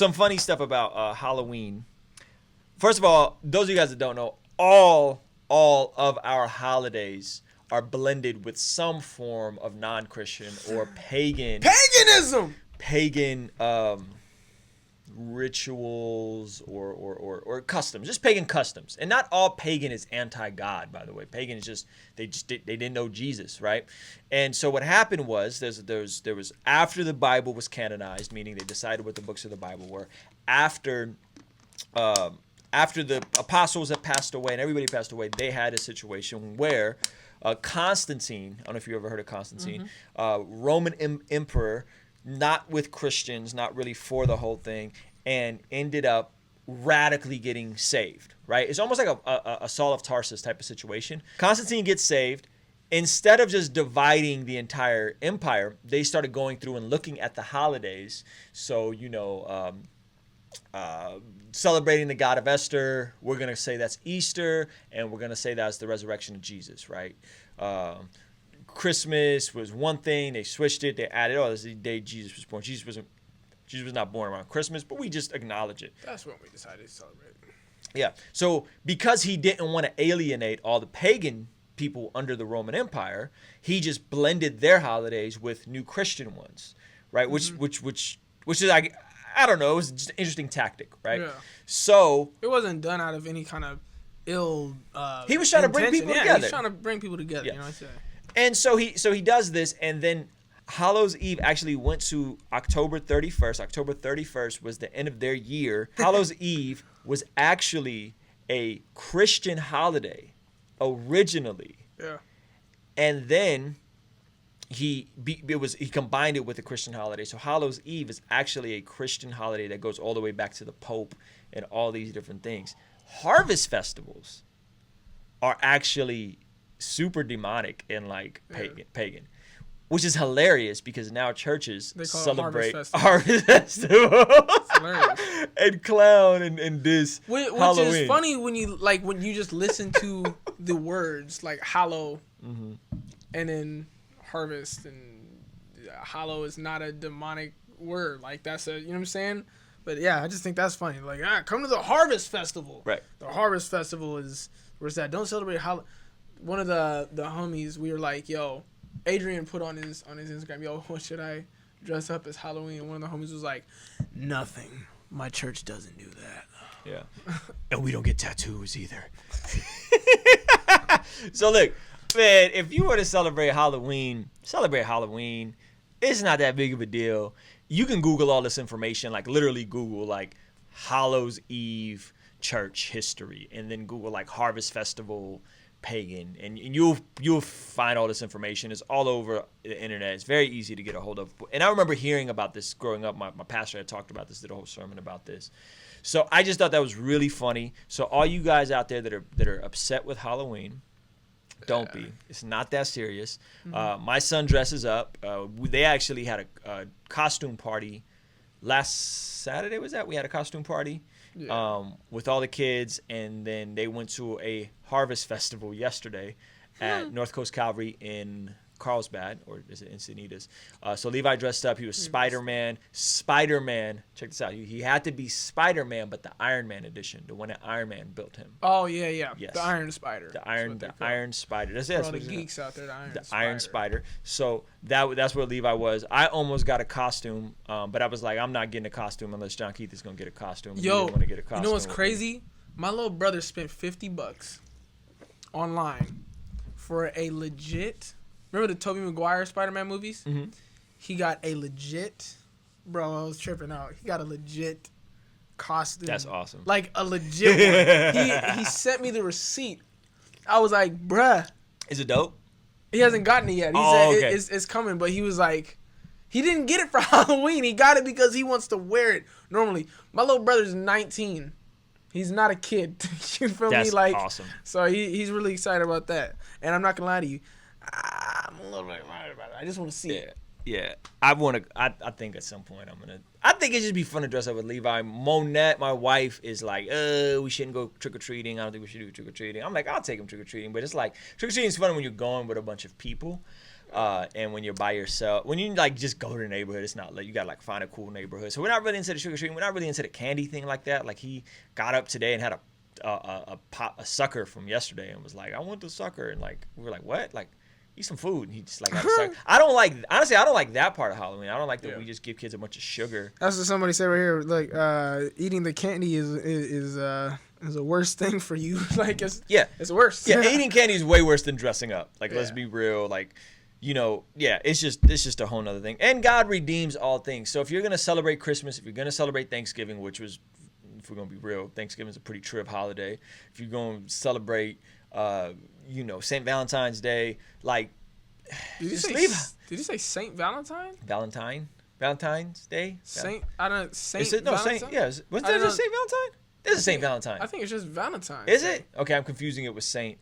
some funny stuff about Halloween. First of all, those of you guys that don't know, all of our holidays are blended with some form of non-Christian or paganism, pagan rituals or customs, just pagan customs. And not all pagan is anti-God, by the way. Pagan is just they didn't know Jesus, right? And so what happened was there was after the Bible was canonized, meaning they decided what the books of the Bible were, after the apostles had passed away and everybody passed away, they had a situation where Constantine, I don't know if you ever heard of Constantine, Roman emperor, not with Christians, not really for the whole thing, and ended up radically getting saved, right? It's almost like a Saul of Tarsus type of situation. Constantine gets saved. Instead of just dividing the entire empire, they started going through and looking at the holidays. So, celebrating the God of Esther, we're going to say that's Easter, and we're going to say that's the resurrection of Jesus, right? Christmas was one thing, they switched it, they added, this is the day Jesus was born. Jesus was not born around Christmas, but we just acknowledge it. That's when we decided to celebrate. Yeah, so because he didn't want to alienate all the pagan people under the Roman Empire, he just blended their holidays with new Christian ones, right? Which is like, I don't know, it was just an interesting tactic, right? Yeah. So it wasn't done out of any kind of ill he was trying to bring people together. He was trying to bring people together, you know what I'm saying? And so he does this, and then Hallows Eve actually went to October 31st. October 31st was the end of their year. Hallows Eve was actually a Christian holiday originally. Yeah. And then he combined it with a Christian holiday. So Hallows Eve is actually a Christian holiday that goes all the way back to the Pope and all these different things. Harvest festivals are actually super demonic and like pagan, which is hilarious because now churches celebrate harvest festivals and clown and this which Halloween. Is funny when you just listen to the words like hallow, and then harvest, and hallow is not a demonic word, like that's a, you know what I'm saying? But yeah, I just think that's funny. Like, come to the harvest festival. Right. The harvest festival is where's that? Don't celebrate Halloween. One of the homies, we were like, yo, Adrian put on his Instagram, yo, what should I dress up as Halloween? And one of the homies was like, nothing. My church doesn't do that. Yeah. And we don't get tattoos either. So look, man, if you want to celebrate Halloween. It's not that big of a deal. You can Google all this information, like literally Google like Hallows Eve church history, and then Google like Harvest Festival pagan, and you'll find all this information. It's all over the internet. It's very easy to get a hold of. And I remember hearing about this growing up. My pastor had talked about this, did a whole sermon about this. So I just thought that was really funny. So all you guys out there that are upset with Halloween, don't be. It's not that serious. My son dresses up. They actually had a costume party last Saturday. Was that? We had a costume party. Yeah. With all the kids, and then they went to a harvest festival yesterday at North Coast Calvary in Carlsbad, or is it Encinitas? So Levi dressed up. He was Spider-Man. Check this out. He had to be Spider-Man, but the Iron Man edition, the one that Iron Man built him. Oh yeah. Yes. The Iron Spider. The Iron Spider. That's all the geeks out there. The Iron Spider. So that's where Levi was. I almost got a costume, but I was like, I'm not getting a costume unless John Keith is gonna get a costume. Yo, want to get a costume. You know what's crazy? My little brother spent $50 online for a legit. Remember the Tobey Maguire Spider-Man movies? Mm-hmm. He got a legit, bro, I was tripping out. He got a legit costume. That's awesome. Like a legit one. He sent me the receipt. I was like, bruh. Is it dope? He hasn't gotten it yet. He said okay. It's coming, but he was like, he didn't get it for Halloween. He got it because he wants to wear it normally. My little brother's 19. He's not a kid. You feel me? Like, awesome. So he's really excited about that. And I'm not going to lie to you. I'm a little bit worried about it. I just want to see it. Yeah. I think at some point I think it'd just be fun to dress up with Levi. Monette, my wife, is like, we shouldn't go trick-or-treating. I don't think we should do trick-or-treating. I'm like, I'll take him trick-or-treating. But it's like, trick-or-treating is fun when you're going with a bunch of people. And when you're by yourself, when you like just go to the neighborhood, it's not like you gotta like find a cool neighborhood. So we're not really into the trick or treating. We're not really into the candy thing like that. Like he got up today and had a sucker from yesterday and was like, I want the sucker. And like we were like, what? Like eat some food. And he just like got a sucker. I don't like that part of Halloween. I don't like that we just give kids a bunch of sugar. That's what somebody said right here. Like eating the candy is a worse thing for you. Like it's worse. Yeah, eating candy is way worse than dressing up. Like let's be real. Like. It's just a whole nother thing. And God redeems all things. So if you're going to celebrate Christmas, if you're going to celebrate Thanksgiving, which was, if we're going to be real, Thanksgiving is a pretty trip holiday. If you're going to celebrate, St. Valentine's Day, like, Did you say Saint Valentine? Valentine's Day? Saint Valentine? Did I say Saint Valentine? This is Saint Valentine. I think it's just Valentine. Is it? Okay, I'm confusing it with St.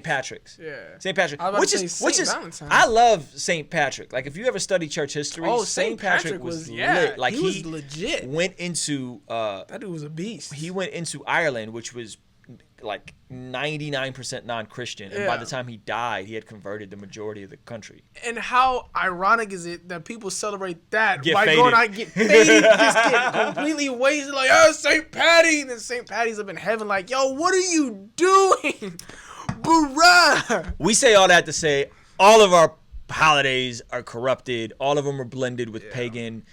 Patrick's. Yeah. St. Patrick. Which is Valentine. I love St. Patrick. Like if you ever study church history, St. Patrick was lit. Like he was legit. Went into that dude was a beast. He went into Ireland, which was like 99% non-Christian, and by the time he died, he had converted the majority of the country. And how ironic is it that people celebrate that get by faded. going out get faded, just get completely wasted, like, oh, St. Patty, and then St. Patty's up in heaven, like, yo, what are you doing? Bruh. We say all that to say all of our holidays are corrupted. All of them are blended with pagan,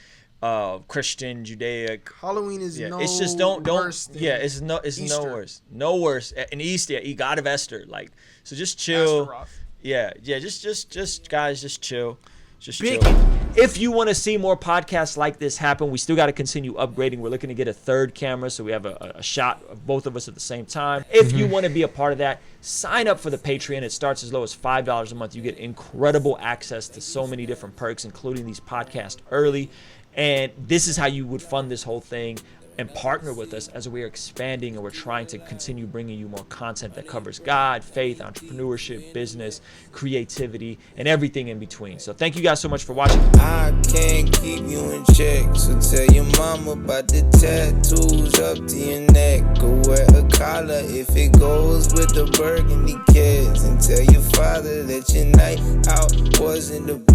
Christian, Judaic. Halloween is it's just don't worse than it's Easter. no worse. In Easter, God of Esther, like so just chill. Astaroth. Just guys, just chill. Just Big. chill. If you want to see more podcasts like this happen, we still got to continue upgrading. We're looking to get a third camera so we have a shot of both of us at the same time. If you want to be a part of that, sign up for the Patreon. It starts as low as $5 a month. You get incredible access to so many different perks, including these podcasts early. And this is how you would fund this whole thing and partner with us as we are expanding and we're trying to continue bringing you more content that covers God, faith, entrepreneurship, business, creativity, and everything in between. So thank you guys so much for watching. I can't keep you in check, so tell your mama about the tattoos up to your neck. Go wear a collar if it goes with the burgundy kids, and tell your father that your night out wasn't the